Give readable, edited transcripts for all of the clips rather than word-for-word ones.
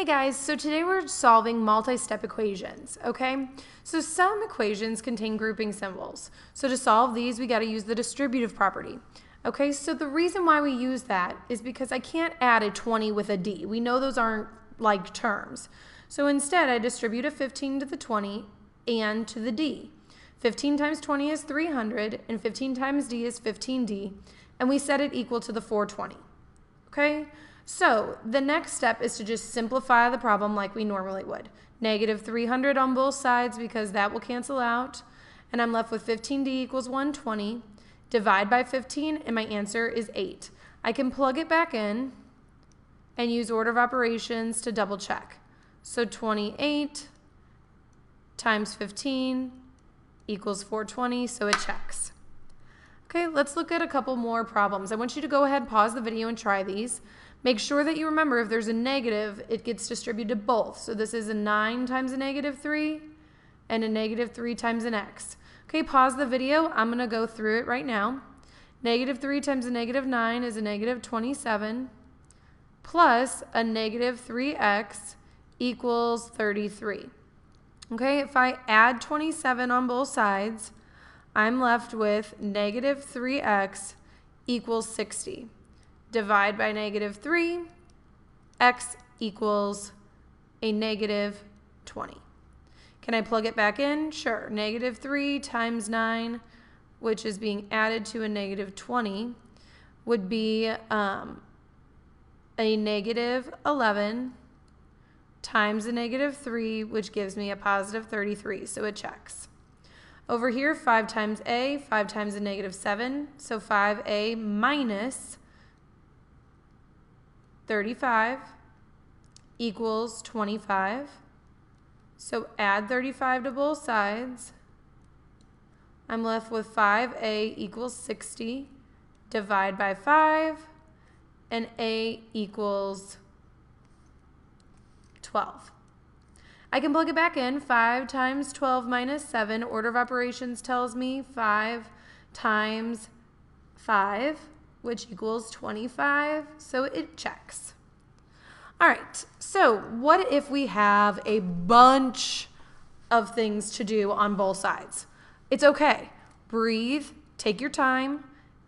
Hey guys, so today we're solving multi-step equations, okay? So some equations contain grouping symbols. So to solve these, we got to use the distributive property. Okay, so the reason why we use that is because I can't add a 20 with a d. We know those aren't like terms. So instead, I distribute a 15 to the 20 and to the d. 15 times 20 is 300, and 15 times d is 15d, and we set it equal to the 420, okay? So the next step is to just simplify the problem like we normally would. Negative 300 on both sides because that will cancel out. And I'm left with 15d equals 120. Divide by 15 and my answer is 8. I can plug it back in and use order of operations to double check. So 28 times 15 equals 420, so it checks. Okay, let's look at a couple more problems. I want you to go ahead, pause the video and try these. Make sure that you remember if there's a negative, it gets distributed to both. So this is a 9 times a negative 3 and a negative 3 times an x. Okay, pause the video. I'm going to go through it right now. Negative 3 times a negative 9 is a negative 27 plus a negative 3x equals 33. Okay, if I add 27 on both sides, I'm left with negative 3x equals 60. Divide by negative 3, x equals a negative 20. Can I plug it back in? Sure. Negative 3 times 9, which is being added to a negative 20, would be a negative 11 times a negative 3, which gives me a positive 33, so it checks. Over here, 5 times a, 5 times a negative 7, so 5a minus 35 equals 25. So add 35 to both sides. I'm left with 5a equals 60. Divide by 5, and a equals 12. I can plug it back in. 5 times 12 minus 7. Order of operations tells me 5 times 5, which equals 25, so it checks. All right, so what if we have a bunch of things to do on both sides? It's okay. Breathe, take your time.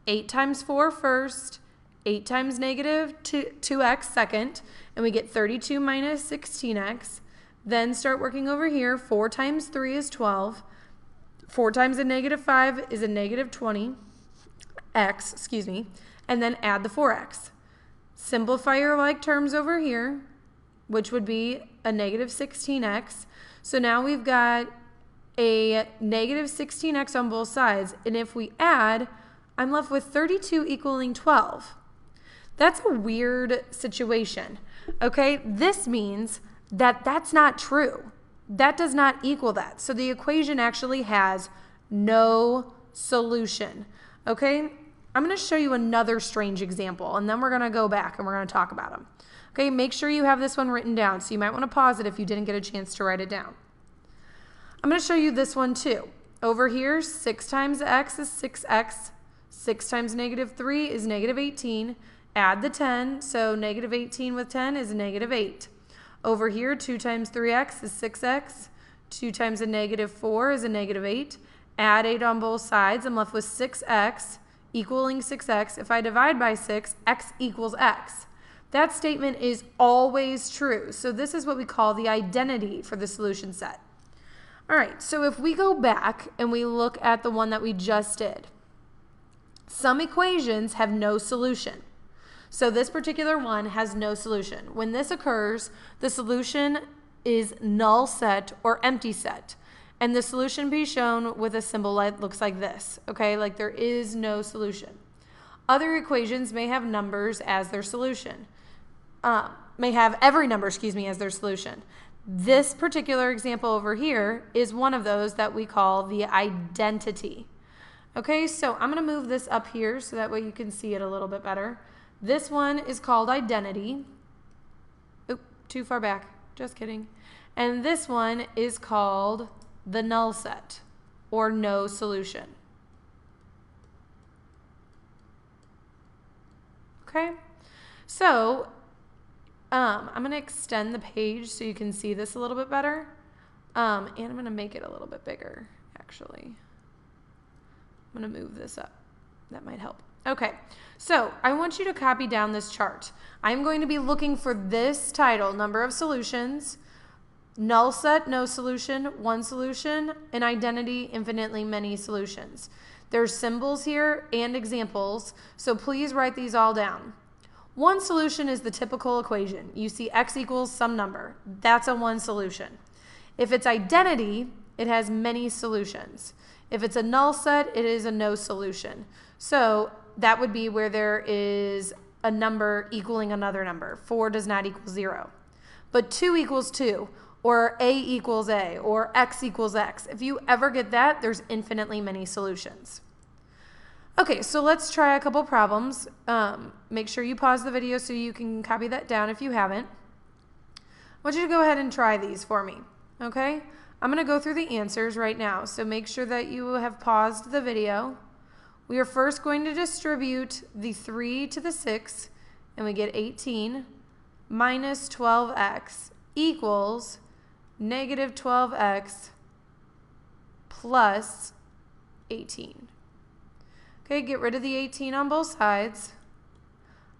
8 times 4 first, 8 times negative 2x second, and we get 32 minus 16x. Then start working over here. 4 times 3 is 12. 4 times a negative 5 is a negative 20. X, excuse me, and then add the 4x. Simplify your like terms over here, which would be a negative 16x. So now we've got a negative 16x on both sides, and if we add, I'm left with 32 equaling 12. That's a weird situation, okay? This means that that's not true. That does not equal that. So the equation actually has no solution, okay? I'm going to show you another strange example, and then we're going to go back and we're going to talk about them. Okay, make sure you have this one written down, so you might want to pause it if you didn't get a chance to write it down. I'm going to show you this one too. Over here, 6 times x is 6x. 6 times negative 3 is negative 18. Add the 10, so negative 18 with 10 is negative 8. Over here, 2 times 3x is 6x. 2 times a negative 4 is a negative 8. Add 8 on both sides. I'm left with 6x equaling 6x. If I divide by 6, x equals x. That statement is always true. So this is what we call the identity for the solution set. All right, so if we go back and we look at the one that we just did, some equations have no solution. So this particular one has no solution. When this occurs, the solution is null set or empty set. And the solution be shown with a symbol that looks like this, okay? Like there is no solution. Other equations may have numbers as their solution. May have every number, as their solution. This particular example over here is one of those that we call the identity. Okay, so I'm going to move this up here so that way you can see it a little bit better. This one is called identity. Oop, too far back. Just kidding. And this one is called the null set or no solution. Okay, so I'm going to extend the page so you can see this a little bit better. And I'm going to make it a little bit bigger, actually. I'm going to move this up. That might help. Okay, so I want you to copy down this chart. I'm going to be looking for this title, number of solutions, null set, no solution, one solution, and identity, infinitely many solutions. There's symbols here and examples, so please write these all down. One solution is the typical equation. You see x equals some number. That's a one solution. If it's identity, it has many solutions. If it's a null set, it is a no solution. So that would be where there is a number equaling another number. 4 does not equal 0. But 2 equals 2, or a equals a, or x equals x. If you ever get that, there's infinitely many solutions. Okay, so let's try a couple problems. Make sure you pause the video so you can copy that down if you haven't. I want you to go ahead and try these for me, okay? I'm going to go through the answers right now, so make sure that you have paused the video. We are first going to distribute the 3 to the 6, and we get 18 minus 12x equals negative 12x plus 18. Okay, get rid of the 18 on both sides.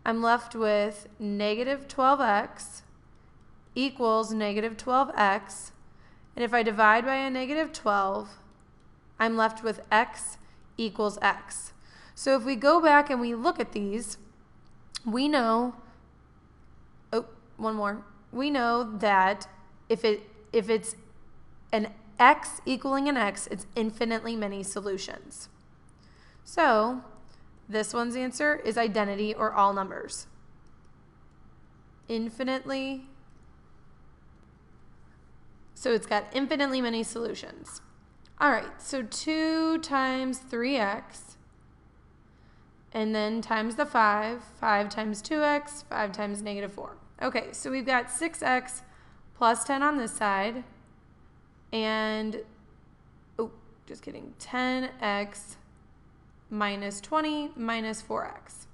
I'm left with negative 12x equals negative 12x. And if I divide by a negative 12, I'm left with x equals x. So if we go back and we look at these, we know, we know that if it's an x equaling an x, it's infinitely many solutions. So this one's answer is identity or all numbers. Infinitely. So it's got infinitely many solutions. All right, so 2 times 3x, and then times the 5, 5 times 2x, 5 times negative 4. Okay, so we've got 6x plus 10 on this side, and, just kidding, 10x minus 20 minus 4x.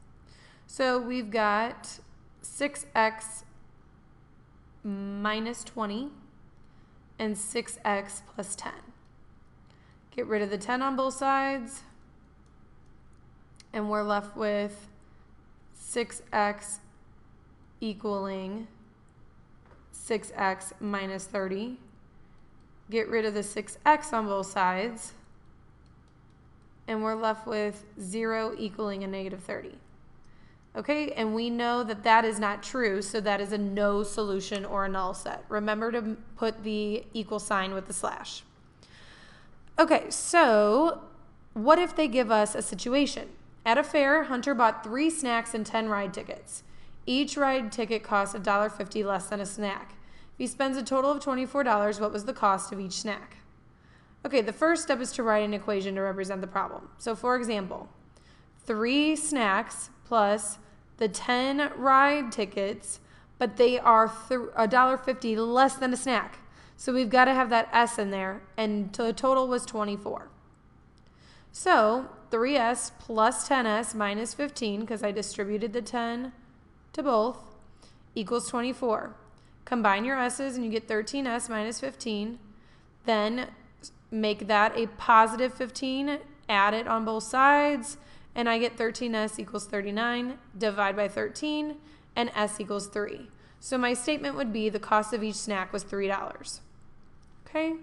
So we've got 6x minus 20 and 6x plus 10. Get rid of the 10 on both sides, and we're left with 6x equaling 6x minus 30. Get rid of the 6x on both sides, and we're left with 0 equaling a negative 30. Okay, and we know that that is not true, so that is a no solution or a null set. Remember to put the equal sign with the slash. Okay, so what if they give us a situation? At a fair, Hunter bought 3 snacks and 10 ride tickets. Each ride ticket costs $1.50 less than a snack. If he spends a total of $24, what was the cost of each snack? Okay, the first step is to write an equation to represent the problem. So for example, 3 snacks plus the 10 ride tickets, but they are $1.50 less than a snack. So we've got to have that S in there, and the total was 24. So 3S plus 10S minus 15, because I distributed the 10 to both, equals 24. Combine your S's and you get 13S minus 15. Then make that a positive 15, add it on both sides, and I get 13S equals 39. Divide by 13, and S equals 3. So my statement would be the cost of each snack was $3. Okay,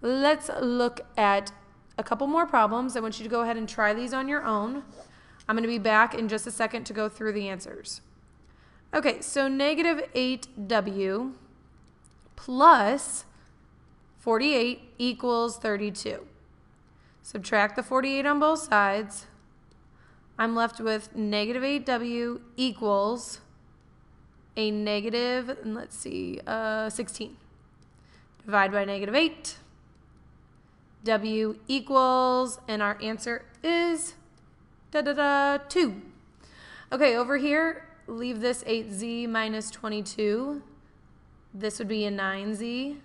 let's look at a couple more problems. I want you to go ahead and try these on your own. I'm going to be back in just a second to go through the answers. Okay, so negative 8W plus 48 equals 32. Subtract the 48 on both sides. I'm left with negative 8W equals a negative, let's see, 16. Divide by negative 8. W equals, and our answer is 2. Okay, over here, leave this 8z minus 22. This would be a 9z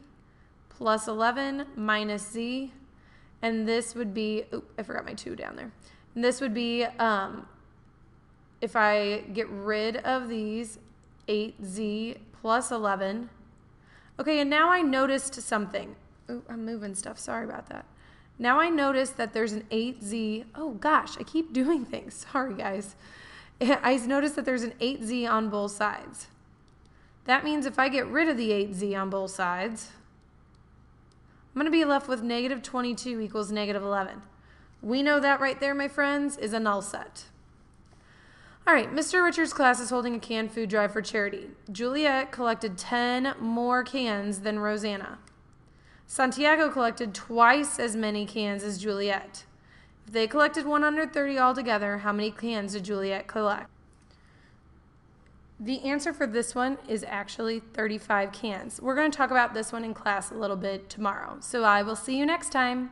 plus 11 minus z. And this would be, I forgot my 2 down there. And this would be, if I get rid of these, 8z plus 11. Okay, and now I noticed something. Oh, I'm moving stuff. Sorry about that. Now I noticed that there's an 8z. Oh gosh, I keep doing things. Sorry, guys. I noticed that there's an 8z on both sides. That means if I get rid of the 8z on both sides, I'm going to be left with negative 22 equals negative 11. We know that right there, my friends, is a null set. All right, Mr. Richards' class is holding a canned food drive for charity. Juliet collected 10 more cans than Rosanna. Santiago collected twice as many cans as Juliet. If they collected 130 altogether, how many cans did Juliet collect? The answer for this one is actually 35 cans. We're going to talk about this one in class a little bit tomorrow. So I will see you next time.